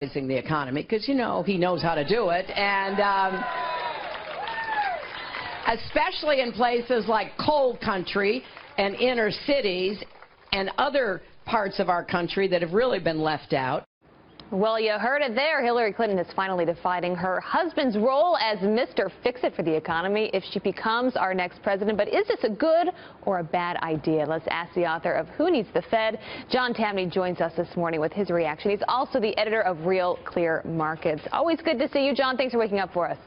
the economy, because he knows how to do it, and especially in places like coal country and inner cities and other parts of our country that have really been left out. Well, you heard it there. Hillary Clinton is finally defining her husband's role as Mr. Fix-It for the economy if she becomes our next president. But is this a good or a bad idea? Let's ask the author of Who Needs the Fed. John Tamny joins us this morning with his reaction. He's also the editor of Real Clear Markets. Always good to see you, John. Thanks for waking up for us.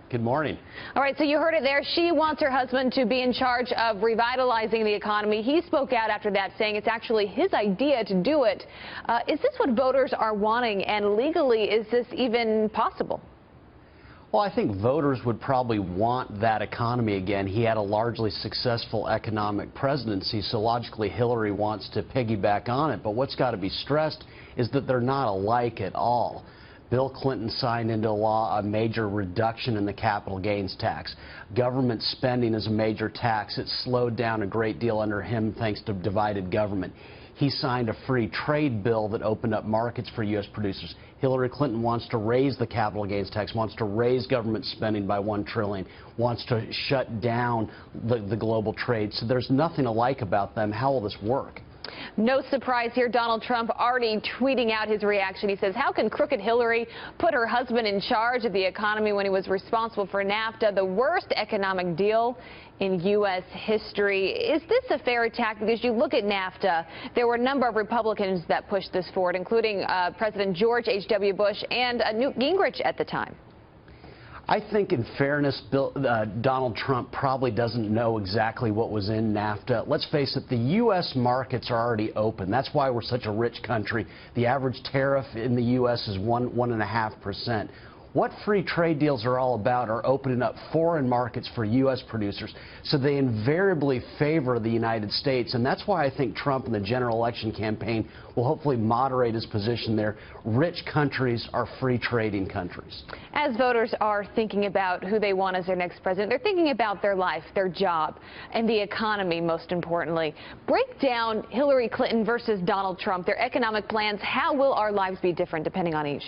Good morning. All right, so you heard it there. She wants her husband to be in charge of revitalizing the economy. He spoke out after that, saying it's actually his idea to do it. Is this what voters are wanting, and legally, is this even possible? Well, I think voters would probably want that economy again. He had a largely successful economic presidency, so logically Hillary wants to piggyback on it. But what's got to be stressed is that they're not alike at all. Bill Clinton signed into law a major reduction in the capital gains tax. Government spending is a major tax. It slowed down a great deal under him thanks to divided government. He signed a free trade bill that opened up markets for U.S. producers. Hillary Clinton wants to raise the capital gains tax, wants to raise government spending by $1 trillion, wants to shut down the global trade. So there's nothing alike about them. How will this work? No surprise here. Donald Trump already tweeting out his reaction. He says, how can crooked Hillary put her husband in charge of the economy when he was responsible for NAFTA, the worst economic deal in U.S. history? Is this a fair attack? Because you look at NAFTA, there were a number of Republicans that pushed this forward, including President George H.W. Bush and Newt Gingrich at the time. I think, in fairness, Donald Trump probably doesn't know exactly what was in NAFTA. Let's face it, the U.S. markets are already open. That's why we're such a rich country. The average tariff in the U.S. is 1.5%. What free trade deals are all about are opening up foreign markets for U.S. producers, so they invariably favor the United States, and that's why I think Trump in the general election campaign will hopefully moderate his position there. Rich countries are free trading countries. As voters are thinking about who they want as their next president, they're thinking about their life, their job, and the economy, most importantly. Break down Hillary Clinton versus Donald Trump, their economic plans. How will our lives be different depending on each?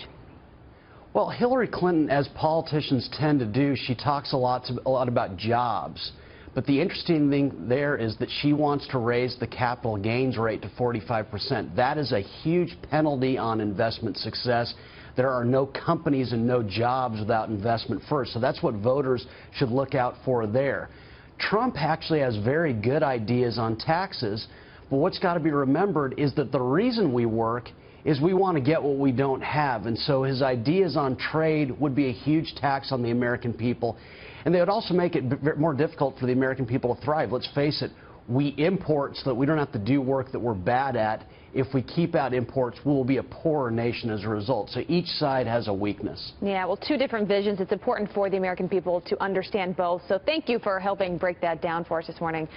Well, Hillary Clinton, as politicians tend to do, she talks a lot about jobs. But the interesting thing there is that she wants to raise the capital gains rate to 45%. That is a huge penalty on investment success. There are no companies and no jobs without investment first. So that's what voters should look out for there. Trump actually has very good ideas on taxes. But what's got to be remembered is that the reason we work is we want to get what we don't have, and so his ideas on trade would be a huge tax on the American people, and they would also make it more difficult for the American people to thrive. Let's face it, we import so that we don't have to do work that we're bad at. If we keep out imports, we will be a poorer nation as a result. So each side has a weakness. Yeah, well, two different visions. It's important for the American people to understand both. So thank you for helping break that down for us this morning.